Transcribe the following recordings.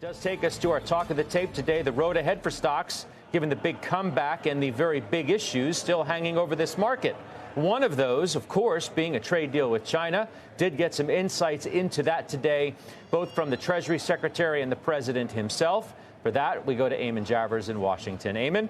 Does take us to our talk of the tape today. The road ahead for stocks, given the big comeback and the very big issues still hanging over this market. One of those, of course, being a trade deal with China. Did get some insights into that today, both from the Treasury Secretary and the president himself. For that, we go to Eamon Javers in Washington. Eamon?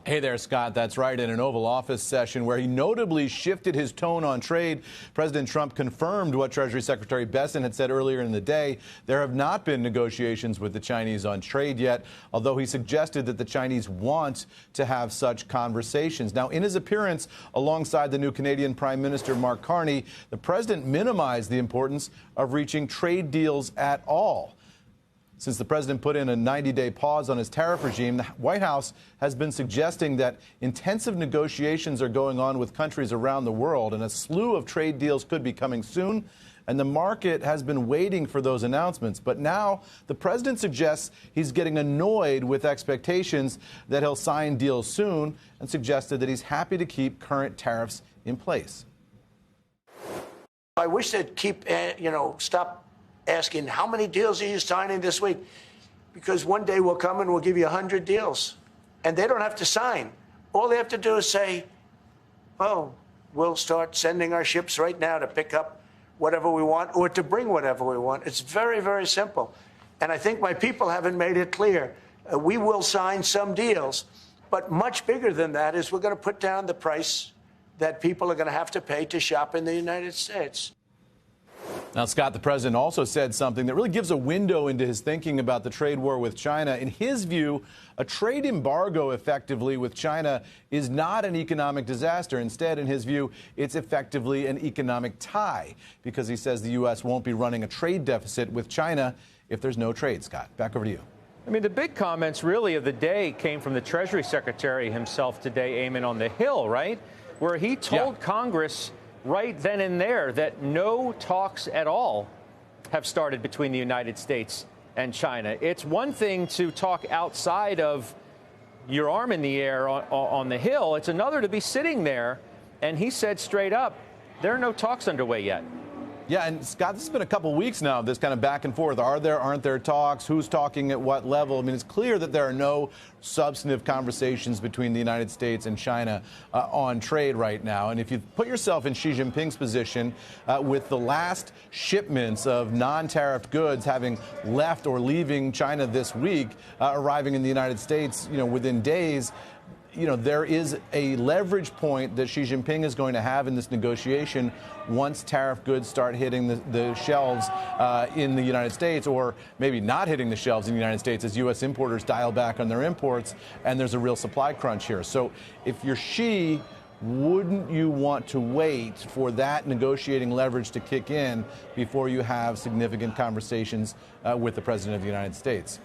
Hey there, Scott. That's right. In an Oval Office session where he notably shifted his tone on trade, President Trump confirmed what Treasury Secretary Besson had said earlier in the day. There have not been negotiations with the Chinese on trade yet, although he suggested that the Chinese want to have such conversations. Now, in his appearance alongside the new Canadian Prime Minister Mark Carney, the president minimized the importance of reaching trade deals at all. Since the president put in a 90-day pause on his tariff regime, the White House has been suggesting that intensive negotiations are going on with countries around the world, and a slew of trade deals could be coming soon. And the market has been waiting for those announcements. But now the president suggests he's getting annoyed with expectations that he'll sign deals soon, and suggested that he's happy to keep current tariffs in place. I wish they'd keep, stop asking how many deals are you signing this week, because one day we'll come and we'll give you 100 deals and they don't have to sign. All they have to do is say, oh, we'll start sending our ships right now to pick up whatever we want or to bring whatever we want. It's very, very simple. And I think my people haven't made it clear. We will sign some deals, but much bigger than that is we're going to put down the price that people are going to have to pay to shop in the United States. Now, Scott, the president also said something that really gives a window into his thinking about the trade war with China. In his view, a trade embargo effectively with China is not an economic disaster. Instead, in his view, it's effectively an economic tie, because he says the U.S. won't be running a trade deficit with China if there's no trade. Scott, back over to you. I mean, the big comments really of the day came from the Treasury Secretary himself today, Eamon, on the Hill, right? Where he told Congress right then and there that no talks at all have started between the United States and China. It's one thing to talk outside of your arm in the air on the Hill. It's another to be sitting there. And he said straight up, there are no talks underway yet. Yeah, and Scott, this has been a couple weeks now of this kind of back and forth. Are there, aren't there talks? Who's talking at what level? I mean, it's clear that there are no substantive conversations between the United States and China on trade right now. And if you put yourself in Xi Jinping's position, with the last shipments of non-tariffed goods having left or leaving China this week, arriving in the United States, within days, there is a leverage point that Xi Jinping is going to have in this negotiation once tariff goods start hitting the shelves in the United States, or maybe not hitting the shelves in the United States as U.S. importers dial back on their imports, and there's a real supply crunch here. So if you're Xi, wouldn't you want to wait for that negotiating leverage to kick in before you have significant conversations with the President of the United States?